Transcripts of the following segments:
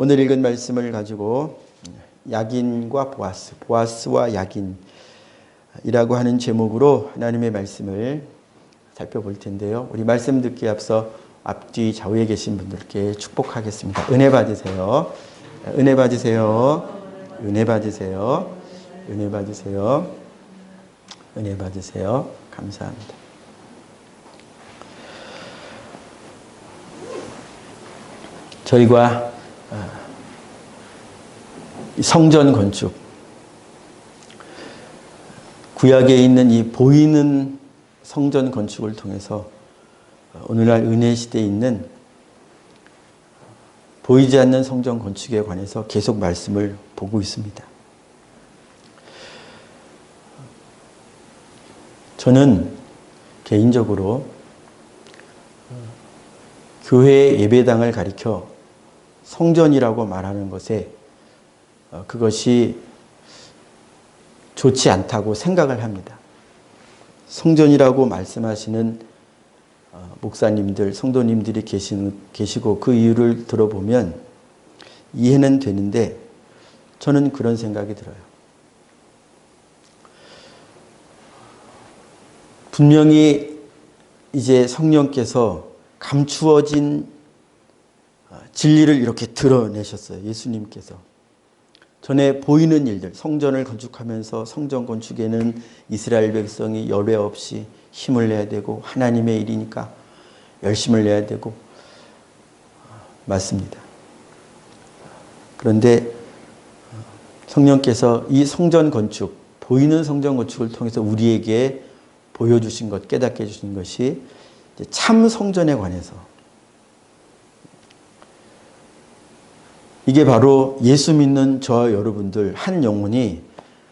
오늘 읽은 말씀을 가지고 야긴과 보아스, 보아스와 야긴이라고 하는 제목으로 하나님의 말씀을 살펴볼 텐데요. 우리 말씀 듣기에 앞서 앞뒤 좌우에 계신 분들께 축복하겠습니다. 은혜 받으세요. 은혜 받으세요. 은혜 받으세요. 은혜 받으세요. 은혜 받으세요. 감사합니다. 저희가 성전 건축, 구약에 있는 이 보이는 성전 건축을 통해서 오늘날 은혜 시대에 있는 보이지 않는 성전 건축에 관해서 계속 말씀을 보고 있습니다. 저는 개인적으로 교회의 예배당을 가리켜 성전이라고 말하는 것에 그것이 좋지 않다고 생각을 합니다. 성전이라고 말씀하시는 목사님들, 성도님들이 계시고 그 이유를 들어보면 이해는 되는데 저는 그런 생각이 들어요. 분명히 이제 성령께서 감추어진 진리를 이렇게 드러내셨어요. 예수님께서. 전에 보이는 일들, 성전을 건축하면서 성전 건축에는 이스라엘 백성이 열외 없이 힘을 내야 되고 하나님의 일이니까 열심을 내야 되고 맞습니다. 그런데 성령께서 이 성전 건축, 보이는 성전 건축을 통해서 우리에게 보여주신 것, 깨닫게 해주신 것이 참 성전에 관해서 이게 바로 예수 믿는 저와 여러분들 한 영혼이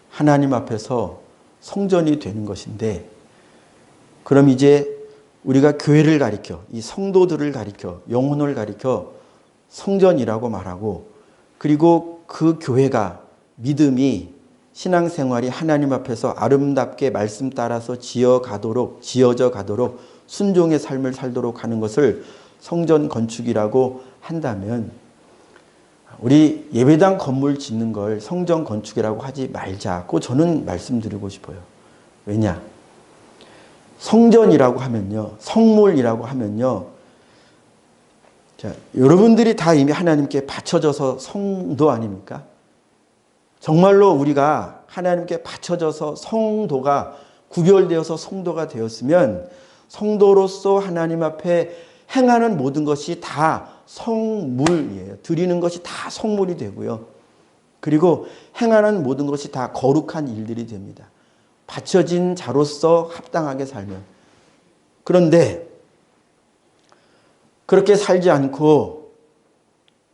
하나님 앞에서 성전이 되는 것인데, 그럼 이제 우리가 교회를 가리켜, 이 성도들을 가리켜, 영혼을 가리켜 성전이라고 말하고, 그리고 그 교회가, 믿음이, 신앙생활이 하나님 앞에서 아름답게 말씀 따라서 지어져 가도록 순종의 삶을 살도록 하는 것을 성전 건축이라고 한다면, 우리 예배당 건물 짓는 걸 성전 건축이라고 하지 말자고 저는 말씀드리고 싶어요. 왜냐? 성전이라고 하면요, 성물이라고 하면요, 자, 여러분들이 다 이미 하나님께 바쳐져서 성도 아닙니까? 정말로 우리가 하나님께 바쳐져서 성도가 구별되어서 성도가 되었으면 성도로서 하나님 앞에 행하는 모든 것이 다 성물이에요. 드리는 것이 다 성물이 되고요. 그리고 행하는 모든 것이 다 거룩한 일들이 됩니다. 바쳐진 자로서 합당하게 살면. 그런데 그렇게 살지 않고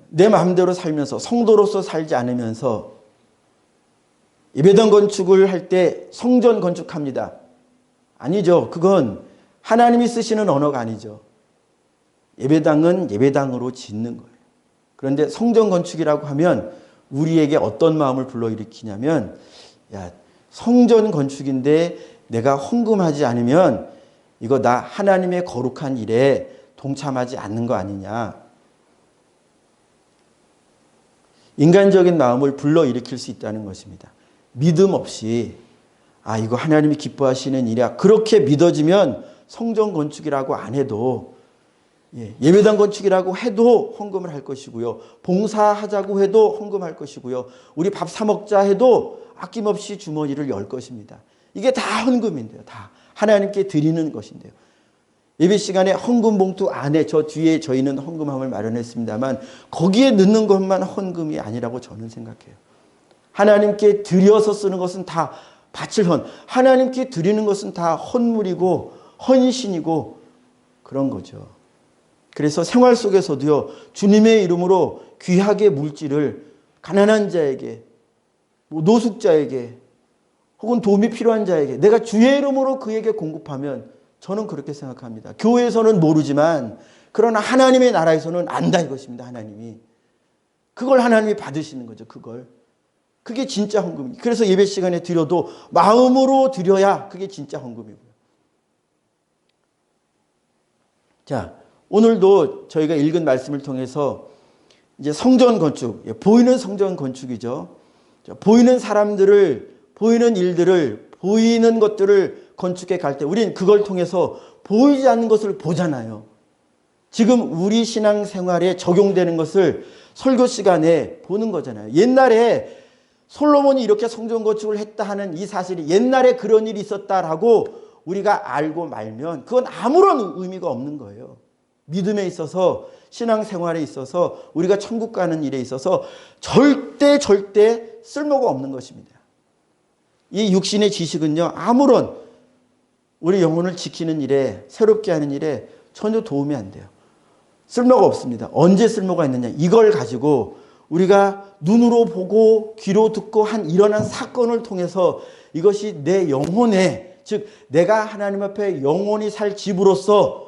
내 마음대로 살면서 성도로서 살지 않으면서 예배당 건축을 할 때 성전 건축합니다. 아니죠. 그건 하나님이 쓰시는 언어가 아니죠. 예배당은 예배당으로 짓는 거예요. 그런데 성전 건축이라고 하면 우리에게 어떤 마음을 불러일으키냐면, 야, 성전 건축인데 내가 헌금하지 않으면 이거 나 하나님의 거룩한 일에 동참하지 않는 거 아니냐. 인간적인 마음을 불러일으킬 수 있다는 것입니다. 믿음 없이 이거 하나님이 기뻐하시는 일이야, 그렇게 믿어지면 성전 건축이라고 안 해도, 예배당 건축이라고 해도 헌금을 할 것이고요. 봉사하자고 해도 헌금할 것이고요. 우리 밥 사 먹자 해도 아낌없이 주머니를 열 것입니다. 이게 다 헌금인데요. 다 하나님께 드리는 것인데요. 예배 시간에 헌금 봉투 안에 저 뒤에 저희는 헌금함을 마련했습니다만 거기에 넣는 것만 헌금이 아니라고 저는 생각해요. 하나님께 드려서 쓰는 것은 다 바칠 하나님께 드리는 것은 다 헌물이고 헌신이고 그런 거죠. 그래서 생활 속에서도요, 주님의 이름으로 귀하게 물질을 가난한 자에게, 노숙자에게, 혹은 도움이 필요한 자에게 내가 주의 이름으로 그에게 공급하면 저는 그렇게 생각합니다. 교회에서는 모르지만 그러나 하나님의 나라에서는 안다 이것입니다. 하나님이. 그걸 하나님이 받으시는 거죠. 그게 진짜 헌금이에요. 그래서 예배 시간에 드려도 마음으로 드려야 그게 진짜 헌금이고요. 자, 오늘도 저희가 읽은 말씀을 통해서 이제 성전 건축, 보이는 성전 건축이죠. 보이는 사람들을, 보이는 일들을, 보이는 것들을 건축해 갈 때 우린 그걸 통해서 보이지 않는 것을 보잖아요. 지금 우리 신앙생활에 적용되는 것을 설교 시간에 보는 거잖아요. 옛날에 솔로몬이 이렇게 성전 건축을 했다 하는 이 사실이 옛날에 그런 일이 있었다라고 우리가 알고 말면 그건 아무런 의미가 없는 거예요. 믿음에 있어서, 신앙생활에 있어서, 우리가 천국 가는 일에 있어서 절대 쓸모가 없는 것입니다. 이 육신의 지식은요, 아무런 우리 영혼을 지키는 일에, 새롭게 하는 일에 전혀 도움이 안 돼요. 쓸모가 없습니다. 언제 쓸모가 있느냐? 이걸 가지고 우리가 눈으로 보고 귀로 듣고 한 일어난 사건을 통해서 이것이 내 영혼에, 즉 내가 하나님 앞에 영원히 살 집으로서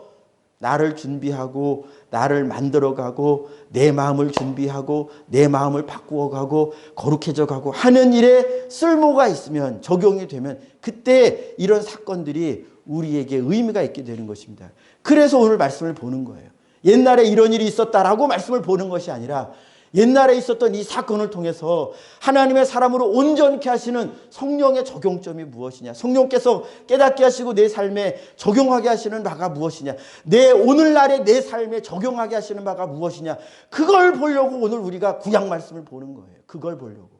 나를 준비하고 나를 만들어가고 내 마음을 준비하고 내 마음을 바꾸어가고 거룩해져가고 하는 일에 쓸모가 있으면, 적용이 되면 그때 이런 사건들이 우리에게 의미가 있게 되는 것입니다. 그래서 오늘 말씀을 보는 거예요. 옛날에 이런 일이 있었다라고 말씀을 보는 것이 아니라 옛날에 있었던 이 사건을 통해서 하나님의 사람으로 온전케 하시는 성령의 적용점이 무엇이냐, 성령께서 깨닫게 하시고 내 삶에 적용하게 하시는 바가 무엇이냐, 내 오늘날의 내 삶에 적용하게 하시는 바가 무엇이냐, 그걸 보려고 오늘 우리가 구약 말씀을 보는 거예요. 그걸 보려고.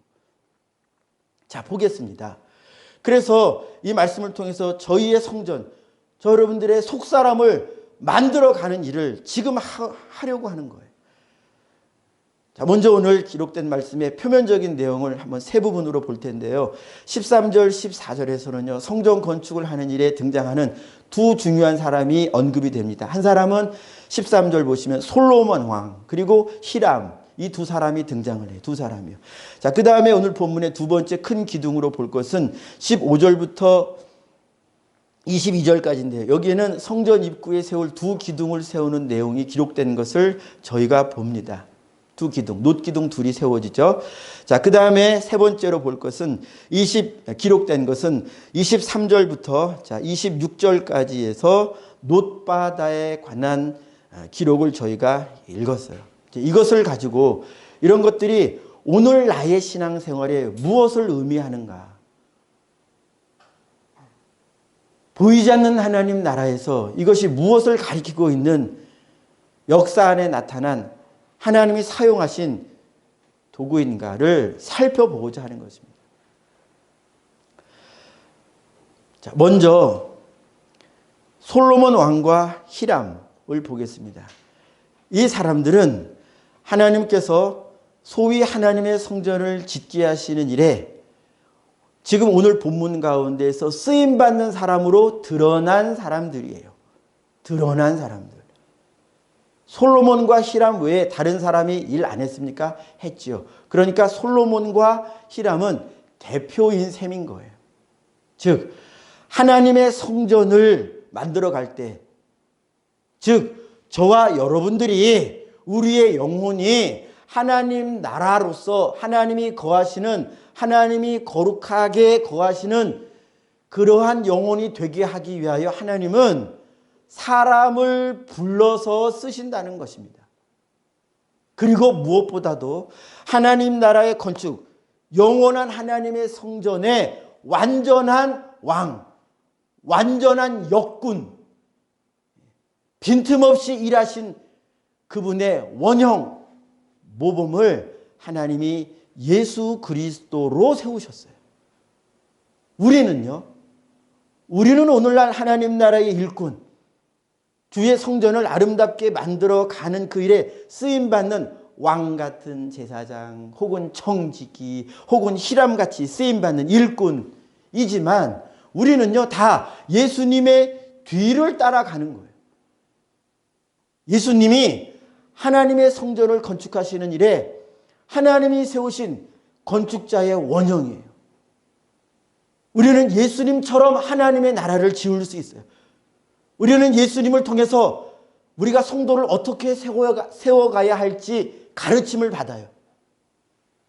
자, 보겠습니다. 그래서 이 말씀을 통해서 저희의 성전, 저 여러분들의 속사람을 만들어가는 일을 지금 하려고 하는 거예요. 자, 먼저 오늘 기록된 말씀의 표면적인 내용을 한번 세 부분으로 볼 텐데요. 13절, 14절에서는요, 성전 건축을 하는 일에 등장하는 두 중요한 사람이 언급이 됩니다. 한 사람은 13절 보시면 솔로몬 왕, 그리고 히람, 이 두 사람이 등장을 해요. 두 사람이요. 자, 그 다음에 오늘 본문의 두 번째 큰 기둥으로 볼 것은 15절부터 22절까지인데요. 여기에는 성전 입구에 세울 두 기둥을 세우는 내용이 기록된 것을 저희가 봅니다. 두 기둥, 놋기둥 둘이 세워지죠. 자, 그 다음에 세 번째로 볼 것은 기록된 것은 23절부터 26절까지 해서 놋바다에 관한 기록을 저희가 읽었어요. 이것을 가지고 이런 것들이 오늘 나의 신앙생활에 무엇을 의미하는가? 보이지 않는 하나님 나라에서 이것이 무엇을 가리키고 있는 역사 안에 나타난 하나님이 사용하신 도구인가를 살펴보고자 하는 것입니다. 자, 먼저 솔로몬 왕과 히람을 보겠습니다. 이 사람들은 하나님께서 소위 하나님의 성전을 짓게 하시는 일에 지금 오늘 본문 가운데에서 쓰임받는 사람으로 드러난 사람들이에요. 드러난 사람들. 솔로몬과 히람 외에 다른 사람이 일 안 했습니까? 했지요. 그러니까 솔로몬과 히람은 대표인 셈인 거예요. 즉 하나님의 성전을 만들어 갈 때, 즉 저와 여러분들이 우리의 영혼이 하나님 나라로서 하나님이 거하시는, 하나님이 거룩하게 거하시는 그러한 영혼이 되게 하기 위하여 하나님은 사람을 불러서 쓰신다는 것입니다. 그리고 무엇보다도 하나님 나라의 건축, 영원한 하나님의 성전의 완전한 왕, 완전한 역군, 빈틈없이 일하신 그분의 원형, 모범을 하나님이 예수 그리스도로 세우셨어요. 우리는요, 우리는 오늘날 하나님 나라의 일꾼, 주의 성전을 아름답게 만들어 가는 그 일에 쓰임받는 왕 같은 제사장, 혹은 청지기, 혹은 히람같이 쓰임받는 일꾼이지만 우리는요, 다 예수님의 뒤를 따라가는 거예요. 예수님이 하나님의 성전을 건축하시는 일에 하나님이 세우신 건축자의 원형이에요. 우리는 예수님처럼 하나님의 나라를 지을 수 있어요. 우리는 예수님을 통해서 우리가 성도를 어떻게 세워가야 할지 가르침을 받아요.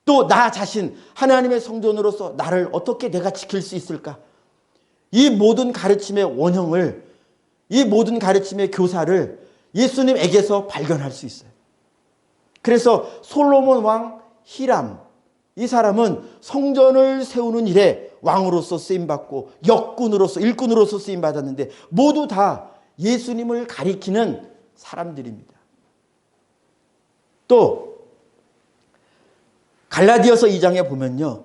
또 나 자신 하나님의 성전으로서 나를 어떻게 내가 지킬 수 있을까? 이 모든 가르침의 원형을, 이 모든 가르침의 교사를 예수님에게서 발견할 수 있어요. 그래서 솔로몬 왕 히람, 이 사람은 성전을 세우는 일에 왕으로서 쓰임받고 역군으로서 일꾼으로서 쓰임받았는데 모두 다 예수님을 가리키는 사람들입니다. 또 갈라디아서 2장에 보면요,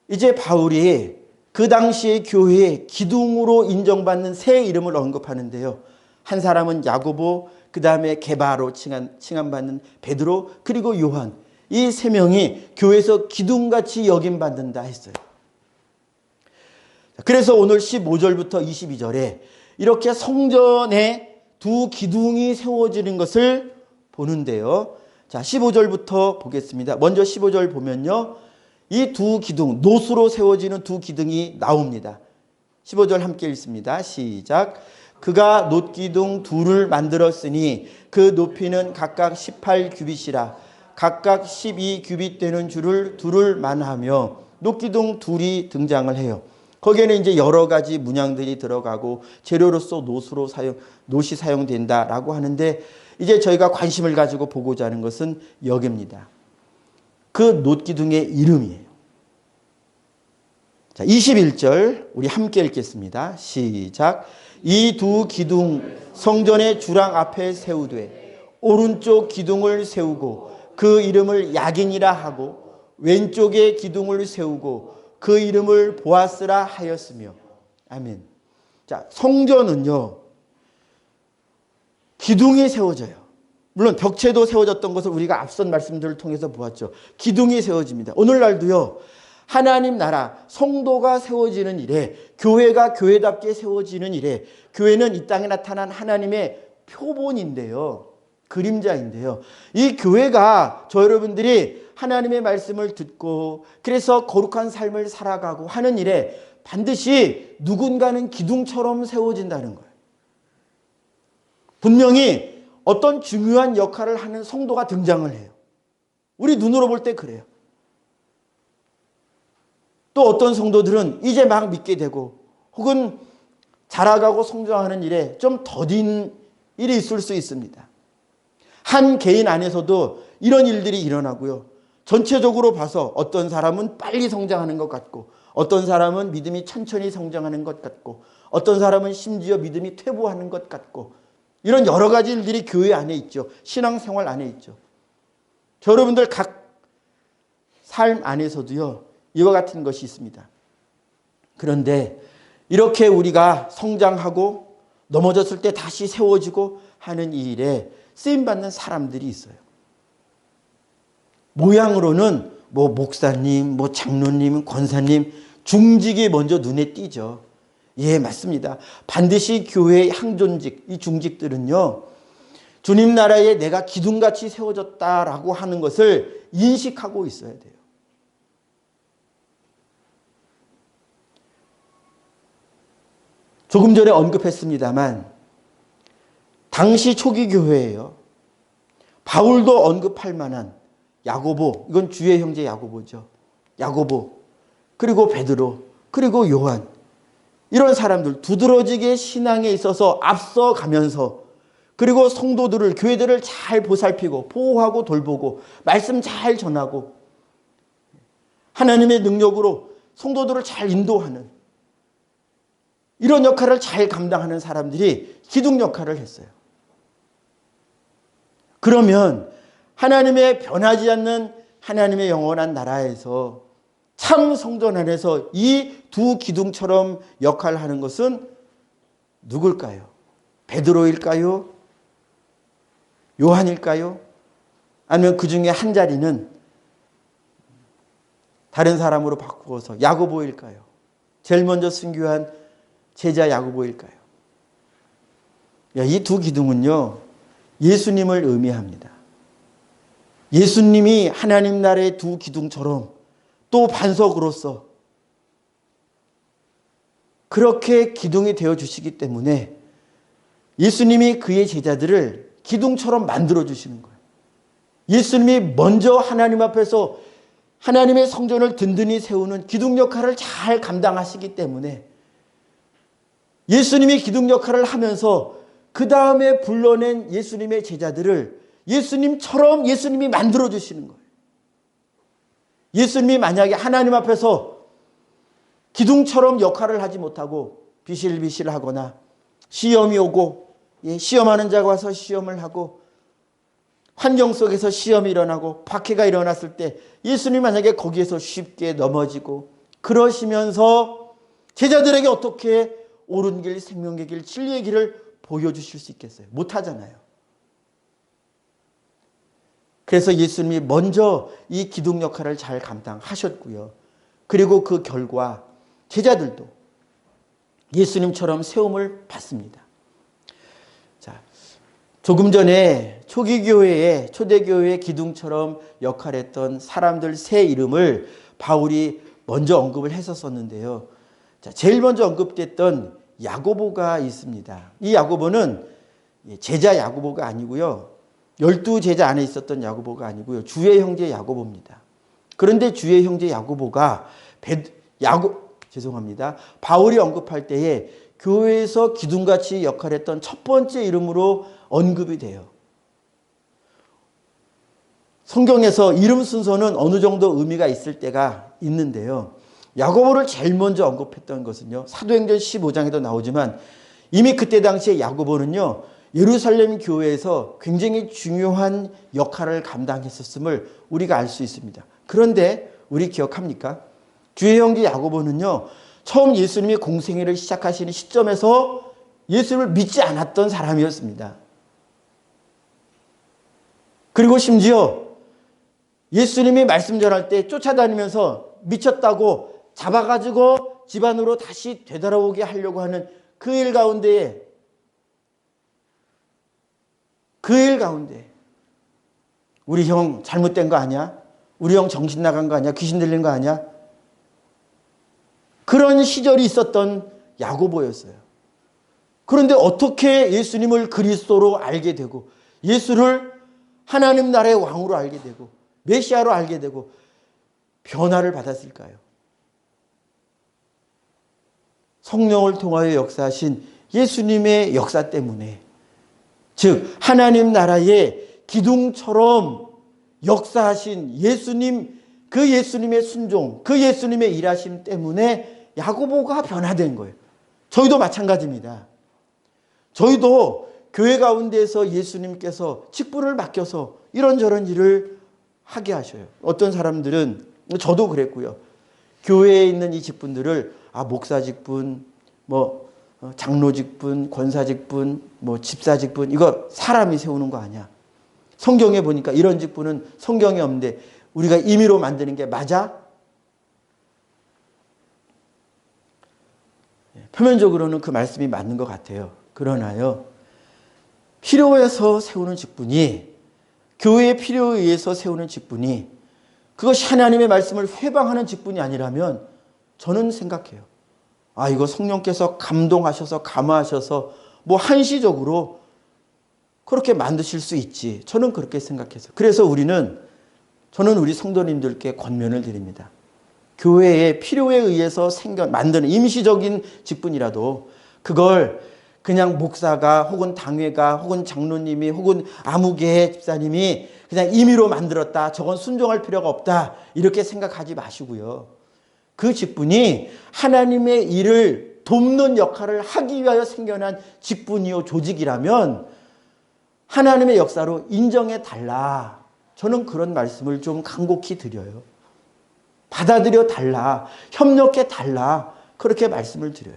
이제 바울이 그 당시의 교회의 기둥으로 인정받는 세 이름을 언급하는데요. 한 사람은 야고보, 그 다음에 게바로 칭함받는 베드로, 그리고 요한. 이 세 명이 교회에서 기둥같이 여김받는다 했어요. 그래서 오늘 15절부터 22절에 이렇게 성전에 두 기둥이 세워지는 것을 보는데요. 자, 15절부터 보겠습니다. 먼저 15절 보면요, 이 두 기둥, 노수로 세워지는 두 기둥이 나옵니다. 15절 함께 읽습니다. 시작. 그가 놋기둥 둘을 만들었으니 그 높이는 각각 18규빗이라 각각 12규빗 되는 줄을 둘을 만하며 놋기둥 둘이 등장을 해요. 거기에는 이제 여러 가지 문양들이 들어가고 재료로서 놋이 사용된다라고 하는데, 이제 저희가 관심을 가지고 보고자 하는 것은 여기입니다. 그 놋기둥의 이름이에요. 자, 21절 우리 함께 읽겠습니다. 시작. 이 두 기둥 성전의 주랑 앞에 세우되 오른쪽 기둥을 세우고 그 이름을 야긴이라 하고 왼쪽에 기둥을 세우고 그 이름을 보아스라 하였으며. 아멘. 자, 성전은요, 기둥이 세워져요. 물론 벽체도 세워졌던 것을 우리가 앞선 말씀들을 통해서 보았죠. 기둥이 세워집니다. 오늘날도요, 하나님 나라, 성도가 세워지는 일에, 교회가 교회답게 세워지는 일에, 교회는 이 땅에 나타난 하나님의 표본인데요, 그림자인데요, 이 교회가 저 여러분들이 하나님의 말씀을 듣고 그래서 거룩한 삶을 살아가고 하는 일에 반드시 누군가는 기둥처럼 세워진다는 거예요. 분명히 어떤 중요한 역할을 하는 성도가 등장을 해요. 우리 눈으로 볼 때 그래요. 또 어떤 성도들은 이제 막 믿게 되고 혹은 자라가고 성장하는 일에 좀 더딘 일이 있을 수 있습니다. 한 개인 안에서도 이런 일들이 일어나고요. 전체적으로 봐서 어떤 사람은 빨리 성장하는 것 같고 어떤 사람은 믿음이 천천히 성장하는 것 같고 어떤 사람은 심지어 믿음이 퇴보하는 것 같고, 이런 여러 가지 일들이 교회 안에 있죠. 신앙생활 안에 있죠. 여러분들 각 삶 안에서도요, 이와 같은 것이 있습니다. 그런데 이렇게 우리가 성장하고 넘어졌을 때 다시 세워지고 하는 이 일에 쓰임받는 사람들이 있어요. 모양으로는 뭐 목사님, 뭐 장로님, 권사님, 중직이 먼저 눈에 띄죠. 예, 맞습니다. 반드시 교회의 항존직, 이 중직들은요, 주님 나라에 내가 기둥같이 세워졌다라고 하는 것을 인식하고 있어야 돼요. 조금 전에 언급했습니다만 당시 초기 교회예요. 바울도 언급할 만한 야고보, 이건 주의 형제 야고보죠. 야고보, 그리고 베드로, 그리고 요한, 이런 사람들 두드러지게 신앙에 있어서 앞서가면서 그리고 성도들을, 교회들을 잘 보살피고 보호하고 돌보고 말씀 잘 전하고 하나님의 능력으로 성도들을 잘 인도하는 이런 역할을 잘 감당하는 사람들이 기둥 역할을 했어요. 그러면 하나님의 변하지 않는 하나님의 영원한 나라에서 참 성전 안에서 이 두 기둥처럼 역할을 하는 것은 누굴까요? 베드로일까요? 요한일까요? 아니면 그 중에 한 자리는 다른 사람으로 바꾸어서 야고보일까요? 제일 먼저 순교한 제자 야고보일까요? 이 두 기둥은요, 예수님을 의미합니다. 예수님이 하나님 나라의 두 기둥처럼 또 반석으로서 그렇게 기둥이 되어 주시기 때문에 예수님이 그의 제자들을 기둥처럼 만들어 주시는 거예요. 예수님이 먼저 하나님 앞에서 하나님의 성전을 든든히 세우는 기둥 역할을 잘 감당하시기 때문에 예수님이 기둥 역할을 하면서 그 다음에 불러낸 예수님의 제자들을 예수님처럼 예수님이 만들어주시는 거예요. 예수님이 만약에 하나님 앞에서 기둥처럼 역할을 하지 못하고 비실비실하거나 시험이 오고 시험하는 자가 와서 시험을 하고 환경 속에서 시험이 일어나고 박해가 일어났을 때 예수님이 만약에 거기에서 쉽게 넘어지고 그러시면서 제자들에게 어떻게 옳은 길, 생명의 길, 진리의 길을 보여주실 수 있겠어요? 못하잖아요. 그래서 예수님이 먼저 이 기둥 역할을 잘 감당하셨고요. 그리고 그 결과 제자들도 예수님처럼 세움을 받습니다. 자, 조금 전에 초기교회에 초대교회의 기둥처럼 역할했던 사람들 세 이름을 바울이 먼저 언급을 했었었는데요. 자, 제일 먼저 언급됐던 야고보가 있습니다. 이 야고보는 제자 야고보가 아니고요. 12제자 안에 있었던 야고보가 아니고요. 주의 형제 야고보입니다. 그런데 주의 형제 야고보가 바울이 언급할 때에 교회에서 기둥같이 역할했던 첫 번째 이름으로 언급이 돼요. 성경에서 이름 순서는 어느 정도 의미가 있을 때가 있는데요. 야고보를 제일 먼저 언급했던 것은요. 사도행전 15장에도 나오지만 이미 그때 당시에 야고보는요. 예루살렘 교회에서 굉장히 중요한 역할을 감당했었음을 우리가 알 수 있습니다. 그런데 우리 기억합니까? 주의 형제 야고보는요. 처음 예수님이 공생애를 시작하시는 시점에서 예수를 믿지 않았던 사람이었습니다. 그리고 심지어 예수님이 말씀 전할 때 쫓아다니면서 미쳤다고 잡아가지고 집 안으로 다시 되돌아오게 하려고 하는 그 일 가운데 우리 형 잘못된 거 아니야? 우리 형 정신 나간 거 아니야? 귀신 들린 거 아니야? 그런 시절이 있었던 야고보였어요. 그런데 어떻게 예수님을 그리스도로 알게 되고 예수를 하나님 나라의 왕으로 알게 되고 메시아로 알게 되고 변화를 받았을까요? 성령을 통하여 역사하신 예수님의 역사 때문에, 즉 하나님 나라의 기둥처럼 역사하신 예수님, 그 예수님의 순종, 그 예수님의 일하심 때문에 야고보가 변화된 거예요. 저희도 마찬가지입니다. 저희도 교회 가운데에서 예수님께서 직분을 맡겨서 이런저런 일을 하게 하셔요. 어떤 사람들은, 저도 그랬고요. 교회에 있는 이 직분들을 목사 직분, 장로 직분, 권사 직분, 집사 직분, 이거 사람이 세우는 거 아니야. 성경에 보니까 이런 직분은 성경에 없는데 우리가 임의로 만드는 게 맞아? 표면적으로는 그 말씀이 맞는 것 같아요. 그러나요, 필요해서 세우는 직분이, 교회의 필요에 의해서 세우는 직분이, 그것이 하나님의 말씀을 회방하는 직분이 아니라면 저는 생각해요. 이거 성령께서 감동하셔서 감화하셔서 한시적으로 그렇게 만드실 수 있지. 저는 그렇게 생각해서. 그래서 저는 우리 성도님들께 권면을 드립니다. 교회의 필요에 의해서 만드는 임시적인 직분이라도 그걸 그냥 목사가 혹은 당회가 혹은 장로님이 혹은 아무개 집사님이 그냥 임의로 만들었다, 저건 순종할 필요가 없다, 이렇게 생각하지 마시고요. 그 직분이 하나님의 일을 돕는 역할을 하기 위하여 생겨난 직분이요 조직이라면 하나님의 역사로 인정해 달라. 저는 그런 말씀을 좀 간곡히 드려요. 받아들여 달라. 협력해 달라. 그렇게 말씀을 드려요.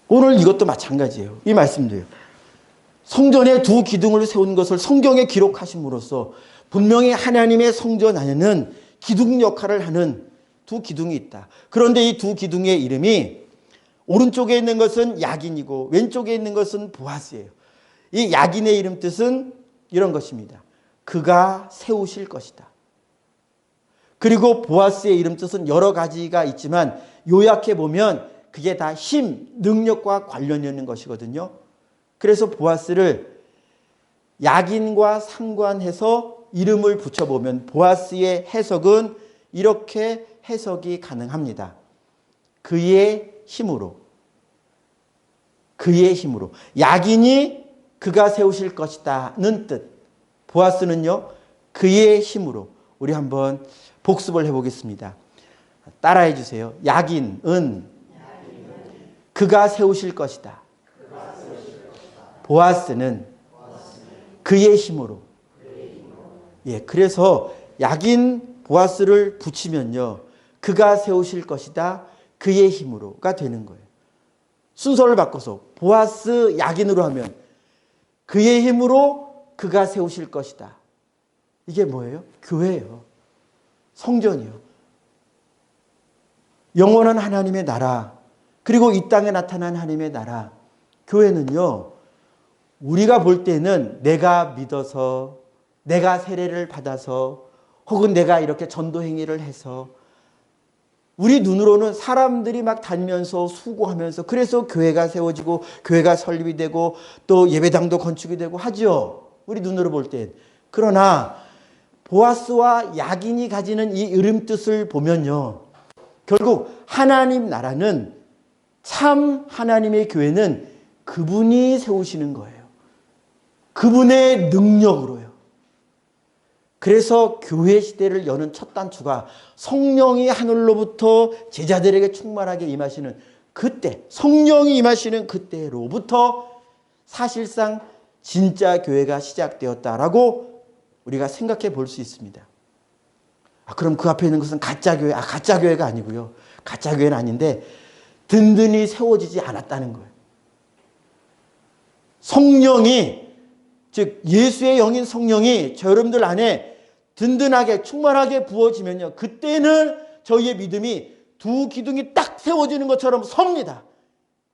오늘 이것도 마찬가지예요. 이 말씀도요. 성전에 두 기둥을 세운 것을 성경에 기록하심으로써 분명히 하나님의 성전 안에는 기둥 역할을 하는 두 기둥이 있다. 그런데 이 두 기둥의 이름이 오른쪽에 있는 것은 야긴이고 왼쪽에 있는 것은 보아스예요. 이 야긴의 이름 뜻은 이런 것입니다. 그가 세우실 것이다. 그리고 보아스의 이름 뜻은 여러 가지가 있지만 요약해 보면 그게 다 힘, 능력과 관련이 있는 것이거든요. 그래서 보아스를 야긴과 상관해서 이름을 붙여보면 보아스의 해석은 이렇게 해석이 가능합니다. 그의 힘으로. 그의 힘으로. 야긴이 그가 세우실 것이다는 뜻. 보아스는요, 그의 힘으로. 우리 한번 복습을 해보겠습니다. 따라해 주세요. 야긴은 그가 세우실 것이다. 보아스는 그의 힘으로. 예, 그래서 야긴 보아스를 붙이면요, 그가 세우실 것이다. 그의 힘으로가 되는 거예요. 순서를 바꿔서 보아스 야긴으로 하면 그의 힘으로 그가 세우실 것이다. 이게 뭐예요? 교회예요. 성전이요. 영원한 하나님의 나라, 그리고 이 땅에 나타난 하나님의 나라. 교회는요, 우리가 볼 때는 내가 믿어서, 내가 세례를 받아서, 혹은 내가 이렇게 전도 행위를 해서, 우리 눈으로는 사람들이 막 다니면서 수고하면서, 그래서 교회가 세워지고 교회가 설립이 되고 또 예배당도 건축이 되고 하죠. 우리 눈으로 볼 땐. 그러나 보아스와 야긴이 가지는 이 이름뜻을 보면요, 결국 하나님 나라는, 참 하나님의 교회는 그분이 세우시는 거예요. 그분의 능력으로요. 그래서 교회 시대를 여는 첫 단추가 성령이 하늘로부터 제자들에게 충만하게 임하시는 그때, 성령이 임하시는 그때로부터 사실상 진짜 교회가 시작되었다라고 우리가 생각해 볼 수 있습니다. 그럼 그 앞에 있는 것은 가짜교회, 가짜교회가 아니고요. 가짜교회는 아닌데 든든히 세워지지 않았다는 거예요. 성령이, 즉 예수의 영인 성령이 저 여러분들 안에 든든하게 충만하게 부어지면요, 그때는 저희의 믿음이 두 기둥이 딱 세워지는 것처럼 섭니다.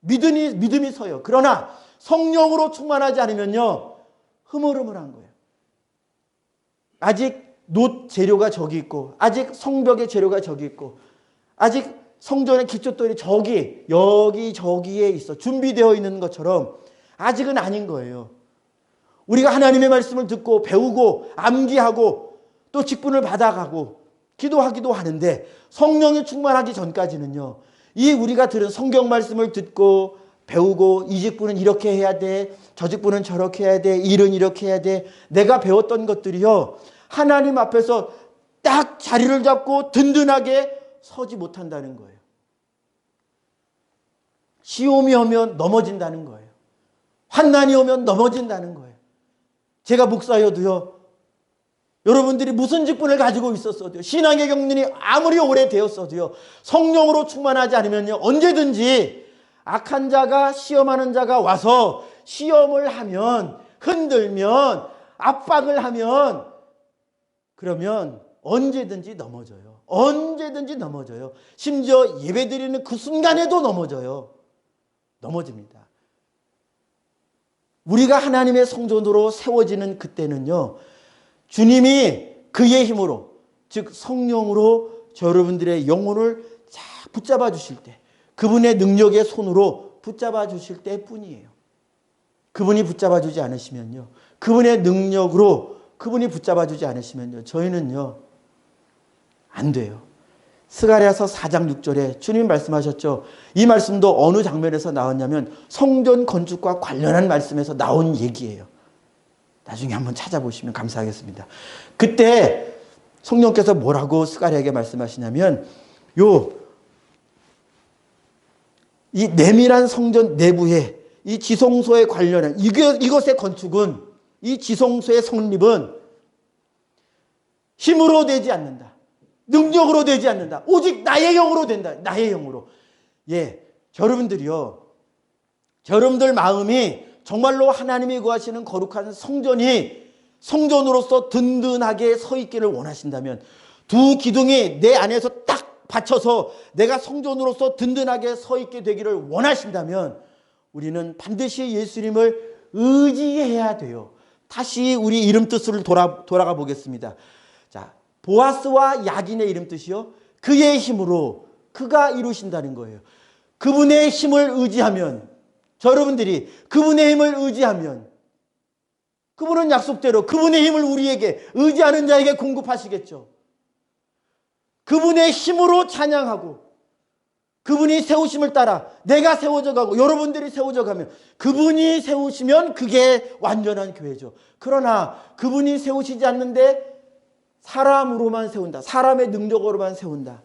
믿음이 서요. 그러나 성령으로 충만하지 않으면요, 흐물흐물한 거예요. 아직 놋 재료가 저기 있고, 아직 성벽의 재료가 저기 있고, 아직 성전의 기초돌이 저기, 여기 저기에 있어 준비되어 있는 것처럼 아직은 아닌 거예요. 우리가 하나님의 말씀을 듣고 배우고 암기하고 또 직분을 받아가고 기도하기도 하는데, 성령이 충만하기 전까지는요, 이 우리가 들은 성경 말씀을 듣고 배우고, 이 직분은 이렇게 해야 돼, 저 직분은 저렇게 해야 돼, 일은 이렇게 해야 돼, 내가 배웠던 것들이요, 하나님 앞에서 딱 자리를 잡고 든든하게 서지 못한다는 거예요. 시험이 오면 넘어진다는 거예요. 환난이 오면 넘어진다는 거예요. 제가 목사여도요, 여러분들이 무슨 직분을 가지고 있었어도요, 신앙의 경륜이 아무리 오래되었어도요, 성령으로 충만하지 않으면요, 언제든지 악한 자가, 시험하는 자가 와서 시험을 하면, 흔들면, 압박을 하면, 그러면 언제든지 넘어져요. 언제든지 넘어져요. 심지어 예배드리는 그 순간에도 넘어집니다. 우리가 하나님의 성전으로 세워지는 그때는요, 주님이 그의 힘으로, 즉 성령으로 여러분들의 영혼을 붙잡아 주실 때, 그분의 능력의 손으로 붙잡아 주실 때뿐이에요. 그분이 붙잡아 주지 않으시면요, 그분의 능력으로 그분이 붙잡아 주지 않으시면요, 저희는요 안 돼요. 스가랴서 4장 6절에 주님 말씀하셨죠. 이 말씀도 어느 장면에서 나왔냐면 성전 건축과 관련한 말씀에서 나온 얘기예요. 나중에 한번 찾아보시면 감사하겠습니다. 그때 성령께서 뭐라고 스가랴에게 말씀하시냐면, 이 내밀한 성전 내부에 이 지성소에 관련한 이것의 건축은, 이 지성소의 성립은 힘으로 되지 않는다. 능력으로 되지 않는다. 오직 나의 영으로 된다. 나의 영으로. 예, 여러분들이요, 여러분들 마음이 정말로 하나님이 구하시는 거룩한 성전으로서 든든하게 서 있기를 원하신다면, 두 기둥이 내 안에서 딱 받쳐서 내가 성전으로서 든든하게 서 있게 되기를 원하신다면, 우리는 반드시 예수님을 의지해야 돼요. 다시 우리 이름 뜻을 돌아가 보겠습니다. 자, 보아스와 야긴의 이름 뜻이요, 그의 힘으로, 그가 이루신다는 거예요. 그분의 힘을 의지하면, 여러분들이 그분의 힘을 의지하면, 그분은 약속대로 그분의 힘을 우리에게, 의지하는 자에게 공급하시겠죠. 그분의 힘으로 찬양하고, 그분이 세우심을 따라 내가 세워져 가고 여러분들이 세워져 가면, 그분이 세우시면 그게 완전한 교회죠. 그러나 그분이 세우시지 않는데 사람으로만 세운다, 사람의 능력으로만 세운다,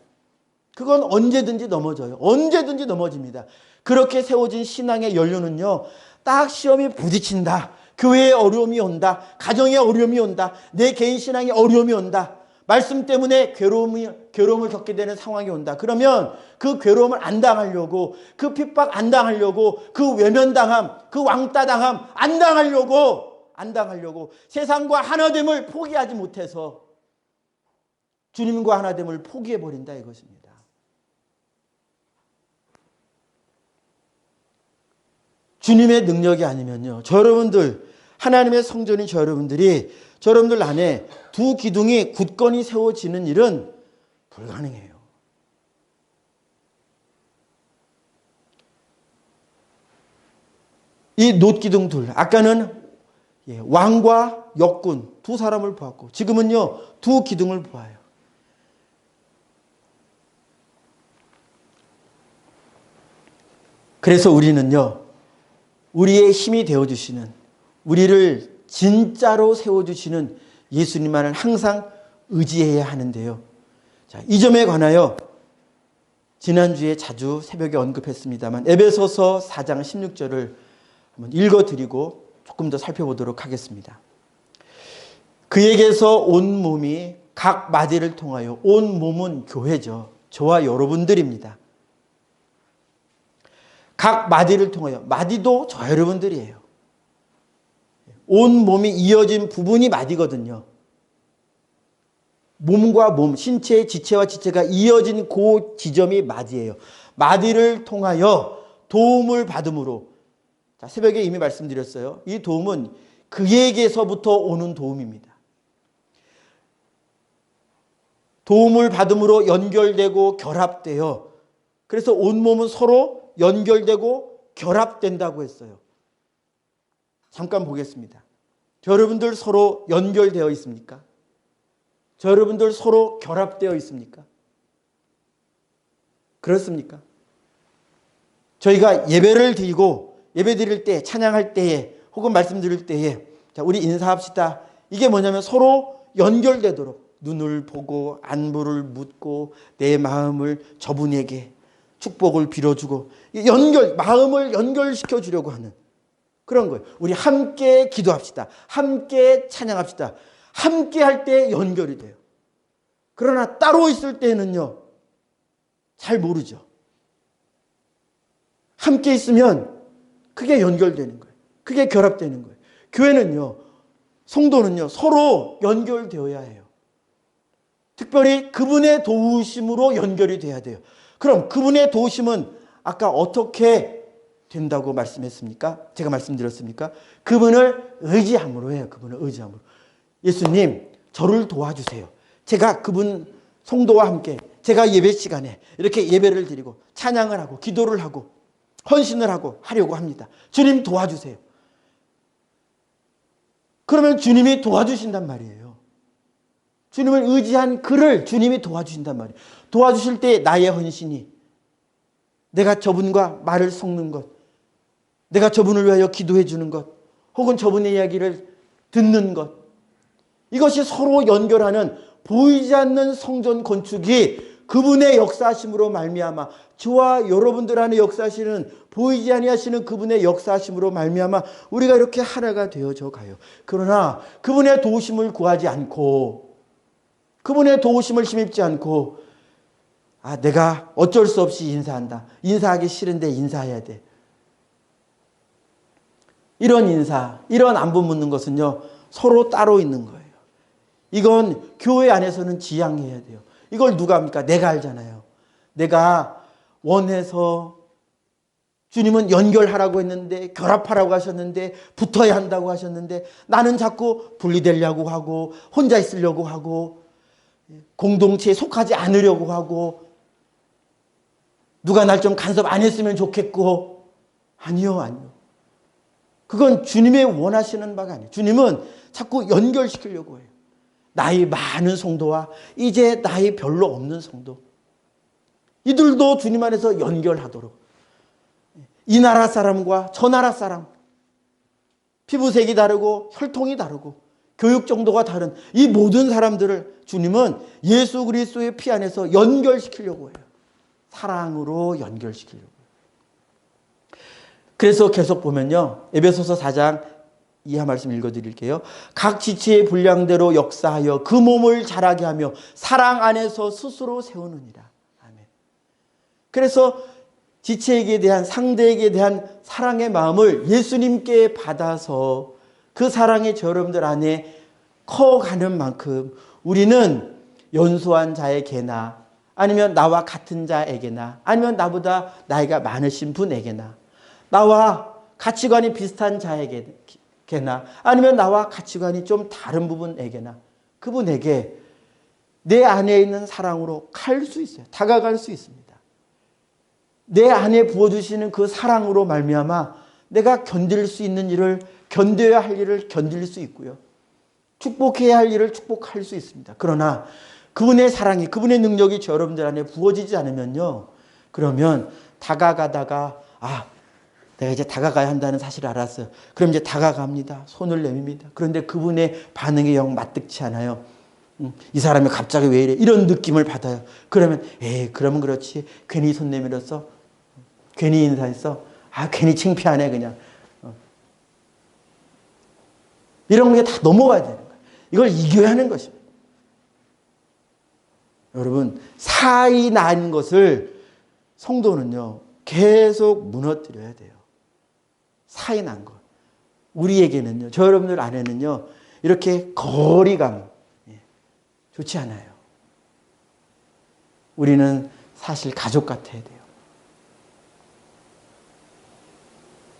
그건 언제든지 넘어져요. 언제든지 넘어집니다. 그렇게 세워진 신앙의 연료는요, 딱 시험이 부딪힌다, 교회에 어려움이 온다, 가정에 어려움이 온다, 내 개인 신앙에 어려움이 온다, 말씀 때문에 괴로움을 겪게 되는 상황이 온다. 그러면 그 괴로움을 안 당하려고, 그 핍박 안 당하려고, 그 외면당함, 그 왕따당함 안 당하려고 세상과 하나됨을 포기하지 못해서 주님과 하나됨을 포기해버린다, 이것입니다. 주님의 능력이 아니면요, 여러분들, 하나님의 성전인 여러분들 안에 두 기둥이 굳건히 세워지는 일은 불가능해요. 이 놋기둥 둘, 아까는 왕과 역군 두 사람을 보았고, 지금은요 두 기둥을 보아요. 그래서 우리는요, 우리의 힘이 되어주시는, 우리를 진짜로 세워주시는 예수님만을 항상 의지해야 하는데요. 자, 이 점에 관하여 지난주에 자주 새벽에 언급했습니다만, 에베소서 4장 16절을 한번 읽어드리고 조금 더 살펴보도록 하겠습니다. 그에게서 온 몸이 각 마디를 통하여, 온 몸은 교회죠. 저와 여러분들입니다. 각 마디를 통하여, 마디도 저 여러분들이에요. 온 몸이 이어진 부분이 마디거든요. 몸과 몸, 신체의 지체와 지체가 이어진 그 지점이 마디예요. 마디를 통하여 도움을 받음으로, 자, 새벽에 이미 말씀드렸어요. 이 도움은 그에게서부터 오는 도움입니다. 도움을 받음으로 연결되고 결합되어, 그래서 온 몸은 서로 연결되고 결합된다고 했어요. 잠깐 보겠습니다. 여러분들 서로 연결되어 있습니까? 여러분들 서로 결합되어 있습니까? 그렇습니까? 저희가 예배를 드리고, 예배 드릴 때, 찬양할 때에, 혹은 말씀 드릴 때에, 자, 우리 인사합시다. 이게 뭐냐면 서로 연결되도록, 눈을 보고 안부를 묻고 내 마음을 저분에게 축복을 빌어주고, 마음을 연결시켜 주려고 하는 그런 거예요. 우리 함께 기도합시다. 함께 찬양합시다. 함께 할 때 연결이 돼요. 그러나 따로 있을 때는요, 잘 모르죠. 함께 있으면 그게 연결되는 거예요. 그게 결합되는 거예요. 교회는요, 성도는요, 서로 연결되어야 해요. 특별히 그분의 도우심으로 연결이 돼야 돼요. 그럼 그분의 도우심은 아까 어떻게 된다고 말씀했습니까? 제가 말씀드렸습니까? 그분을 의지함으로 해요. 그분을 의지함으로. 예수님, 저를 도와주세요. 제가 그분 성도와 함께 제가 예배 시간에 이렇게 예배를 드리고 찬양을 하고 기도를 하고 헌신을 하고 하려고 합니다. 주님 도와주세요. 그러면 주님이 도와주신단 말이에요. 주님을 의지한 그를 주님이 도와주신단 말이에요. 도와주실 때 나의 헌신이, 내가 저분과 말을 섞는 것, 내가 저분을 위하여 기도해 주는 것, 혹은 저분의 이야기를 듣는 것, 이것이 서로 연결하는 보이지 않는 성전 건축이 그분의 역사하심으로 말미암아, 저와 여러분들 안에 역사하시는, 보이지 아니하시는 그분의 역사하심으로 말미암아 우리가 이렇게 하나가 되어져 가요. 그러나 그분의 도우심을 구하지 않고, 그분의 도우심을 힘입지 않고, 내가 어쩔 수 없이 인사한다, 인사하기 싫은데 인사해야 돼, 이런 인사, 이런 안부 묻는 것은요, 서로 따로 있는 거예요. 이건 교회 안에서는 지양해야 돼요. 이걸 누가 합니까? 내가 알잖아요. 내가 원해서, 주님은 연결하라고 했는데, 결합하라고 하셨는데, 붙어야 한다고 하셨는데, 나는 자꾸 분리되려고 하고, 혼자 있으려고 하고, 공동체에 속하지 않으려고 하고, 누가 날 좀 간섭 안 했으면 좋겠고. 아니요. 그건 주님의 원하시는 바가 아니에요. 주님은 자꾸 연결시키려고 해요. 나이 많은 성도와 이제 나이 별로 없는 성도, 이들도 주님 안에서 연결하도록, 이 나라 사람과 저 나라 사람, 피부색이 다르고 혈통이 다르고 교육 정도가 다른 이 모든 사람들을 주님은 예수 그리스도의 피 안에서 연결시키려고 해요. 사랑으로 연결시키려고 해요. 그래서 계속 보면요, 에베소서 4장 이하 말씀 읽어드릴게요. 각 지체의 분량대로 역사하여 그 몸을 자라게 하며 사랑 안에서 스스로 세우느니라. 아멘. 그래서 지체에게 대한, 상대에게 대한 사랑의 마음을 예수님께 받아서 그 사랑이 저 여러분들 안에 커가는 만큼 우리는 연소한 자에게나, 아니면 나와 같은 자에게나, 아니면 나보다 나이가 많으신 분에게나, 나와 가치관이 비슷한 자에게나, 아니면 나와 가치관이 좀 다른 부분에게나, 그분에게 내 안에 있는 사랑으로 갈 수 있어요. 다가갈 수 있습니다. 내 안에 부어주시는 그 사랑으로 말미암아 내가 견딜 수 있는 일을, 견뎌야 할 일을 견딜 수 있고요, 축복해야 할 일을 축복할 수 있습니다. 그러나 그분의 사랑이, 그분의 능력이 저 여러분들 안에 부어지지 않으면요, 그러면 다가가다가 내가 이제 다가가야 한다는 사실을 알았어요. 그럼 이제 다가갑니다. 손을 내밉니다. 그런데 그분의 반응이 영 맞득치 않아요. 이 사람이 갑자기 왜 이래? 이런 느낌을 받아요. 그러면 그러면 그렇지. 괜히 손 내밀었어. 괜히 인사했어. 괜히 창피하네 그냥. 이런 게 다 넘어가야 되는 거예요. 이걸 이겨야 하는 것입니다. 여러분, 사이 난 것을 성도는요, 계속 무너뜨려야 돼요. 사이 난 것. 우리에게는요, 저 여러분들 안에는요, 이렇게 거리감, 좋지 않아요. 우리는 사실 가족 같아야 돼요.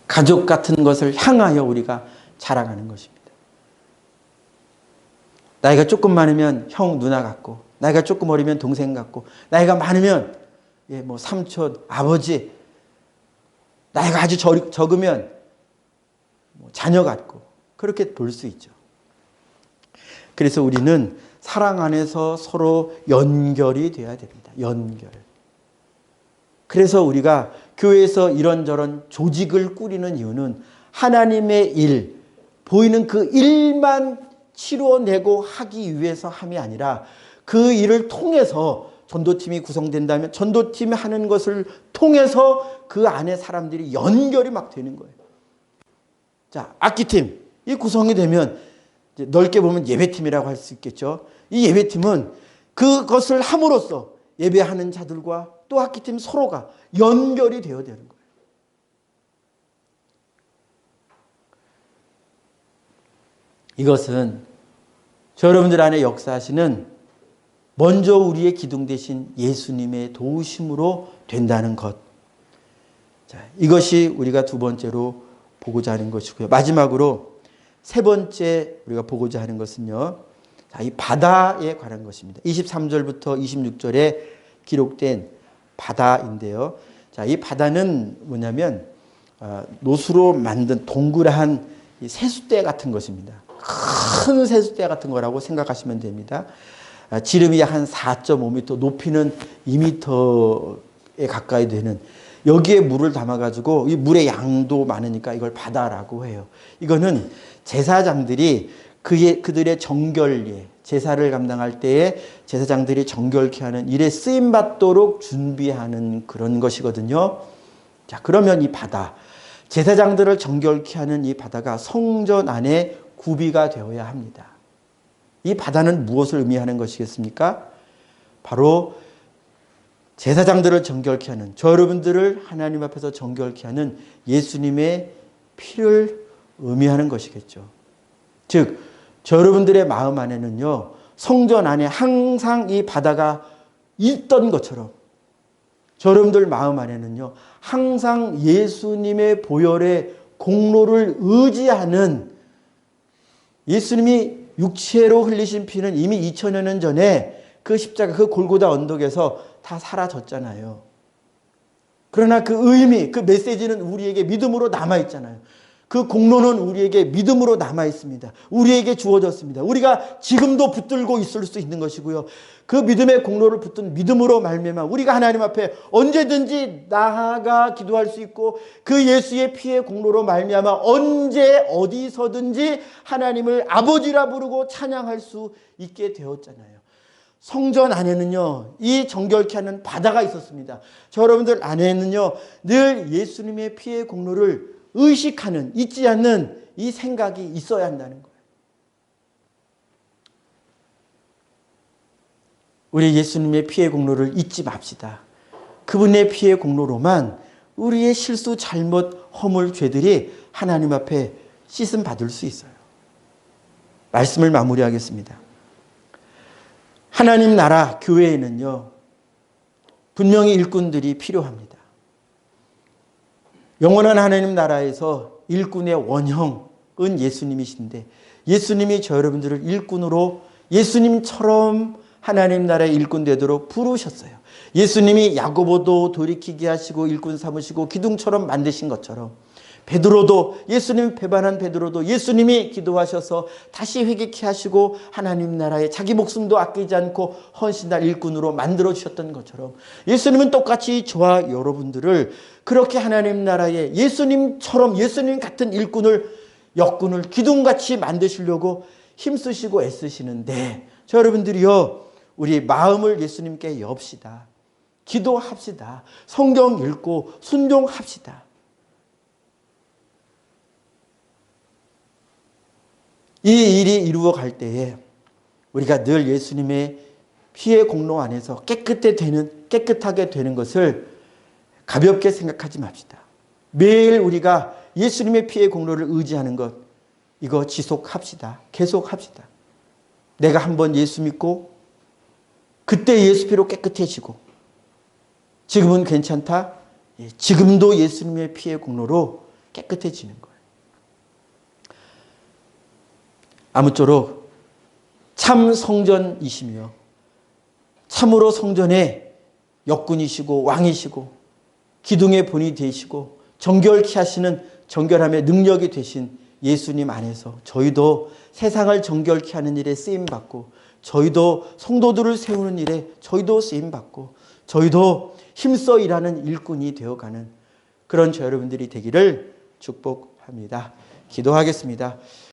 가족 같은 것을 향하여 우리가 자라가는 것입니다. 나이가 조금 많으면 형, 누나 같고, 나이가 조금 어리면 동생 같고, 나이가 많으면 삼촌, 아버지, 나이가 아주 적으면 자녀 같고, 그렇게 볼 수 있죠. 그래서 우리는 사랑 안에서 서로 연결이 되어야 됩니다. 연결. 그래서 우리가 교회에서 이런저런 조직을 꾸리는 이유는 하나님의 일, 보이는 그 일만 치루어내고 하기 위해서 함이 아니라 그 일을 통해서 전도팀이 구성된다면 전도팀이 하는 것을 통해서 그 안에 사람들이 연결이 막 되는 거예요. 자, 악기팀, 이 구성이 되면 넓게 보면 예배팀이라고 할 수 있겠죠. 이 예배팀은 그것을 함으로써 예배하는 자들과 또 악기팀 서로가 연결이 되어야 되는 거예요. 이것은 저 여러분들 안에 역사하시는 먼저 우리의 기둥 되신 예수님의 도우심으로 된다는 것. 자, 이것이 우리가 두 번째로 보고자 하는 것이고요. 마지막으로 세 번째 우리가 보고자 하는 것은요, 자, 이 바다에 관한 것입니다. 23절부터 26절에 기록된 바다인데요. 자, 이 바다는 뭐냐면 노수로 만든 동그란 세숫대 같은 것입니다. 큰 세숫대 같은 거라고 생각하시면 됩니다. 지름이 약 한 4.5m, 높이는 2m에 가까이 되는, 여기에 물을 담아가지고 이 물의 양도 많으니까 이걸 바다라고 해요. 이거는 제사장들이 그들의 정결례, 제사를 감당할 때에 제사장들이 정결케 하는 일에 쓰임받도록 준비하는 그런 것이거든요. 자, 그러면 이 바다, 제사장들을 정결케 하는 이 바다가 성전 안에 구비가 되어야 합니다. 이 바다는 무엇을 의미하는 것이겠습니까? 바로 제사장들을 정결케 하는, 저 여러분들을 하나님 앞에서 정결케 하는 예수님의 피를 의미하는 것이겠죠. 즉, 저 여러분들의 마음 안에는요, 성전 안에 항상 이 바다가 있던 것처럼 저 여러분들 마음 안에는요, 항상 예수님의 보혈의 공로를 의지하는, 예수님이 육체로 흘리신 피는 이미 2000여 년 전에 그 십자가, 그 골고다 언덕에서 다 사라졌잖아요. 그러나 그 의미, 그 메시지는 우리에게 믿음으로 남아있잖아요. 그 공로는 우리에게 믿음으로 남아 있습니다. 우리에게 주어졌습니다. 우리가 지금도 붙들고 있을 수 있는 것이고요. 그 믿음의 공로를 붙든 믿음으로 말미암아 우리가 하나님 앞에 언제든지 나아가 기도할 수 있고 그 예수의 피의 공로로 말미암아 언제 어디서든지 하나님을 아버지라 부르고 찬양할 수 있게 되었잖아요. 성전 안에는요, 이 정결케 하는 바다가 있었습니다. 저 여러분들 안에는요, 늘 예수님의 피의 공로를 의식하는, 잊지 않는 이 생각이 있어야 한다는 거예요. 우리 예수님의 피의 공로를 잊지 맙시다. 그분의 피의 공로로만 우리의 실수, 잘못, 허물, 죄들이 하나님 앞에 씻음 받을 수 있어요. 말씀을 마무리하겠습니다. 하나님 나라 교회에는요, 분명히 일꾼들이 필요합니다. 영원한 하나님 나라에서 일꾼의 원형은 예수님이신데 예수님이 저 여러분들을 일꾼으로 예수님처럼 하나님 나라의 일꾼 되도록 부르셨어요. 예수님이 야고보도 돌이키게 하시고 일꾼 삼으시고 기둥처럼 만드신 것처럼 베드로도 예수님 배반한 베드로도 예수님이 기도하셔서 다시 회개케 하시고 하나님 나라에 자기 목숨도 아끼지 않고 헌신할 일꾼으로 만들어 주셨던 것처럼 예수님은 똑같이 저와 여러분들을 그렇게 하나님 나라에 예수님처럼 예수님 같은 일꾼을 역군을 기둥같이 만드시려고 힘쓰시고 애쓰시는데 저 여러분들이요 우리 마음을 예수님께 엽시다. 기도합시다. 성경 읽고 순종합시다. 이 일이 이루어갈 때에 우리가 늘 예수님의 피의 공로 안에서 깨끗하게 되는 것을 가볍게 생각하지 맙시다. 매일 우리가 예수님의 피의 공로를 의지하는 것, 이거 지속합시다. 계속합시다. 내가 한번 예수 믿고 그때 예수 피로 깨끗해지고 지금은 괜찮다. 지금도 예수님의 피의 공로로 깨끗해지는 거예요. 아무쪼록 참 성전이시며 참으로 성전의 역군이시고 왕이시고 기둥의 본이 되시고 정결케 하시는 정결함의 능력이 되신 예수님 안에서 저희도 세상을 정결케 하는 일에 쓰임받고 저희도 성도들을 세우는 일에 저희도 쓰임받고 저희도 힘써 일하는 일꾼이 되어가는 그런 저 여러분들이 되기를 축복합니다. 기도하겠습니다.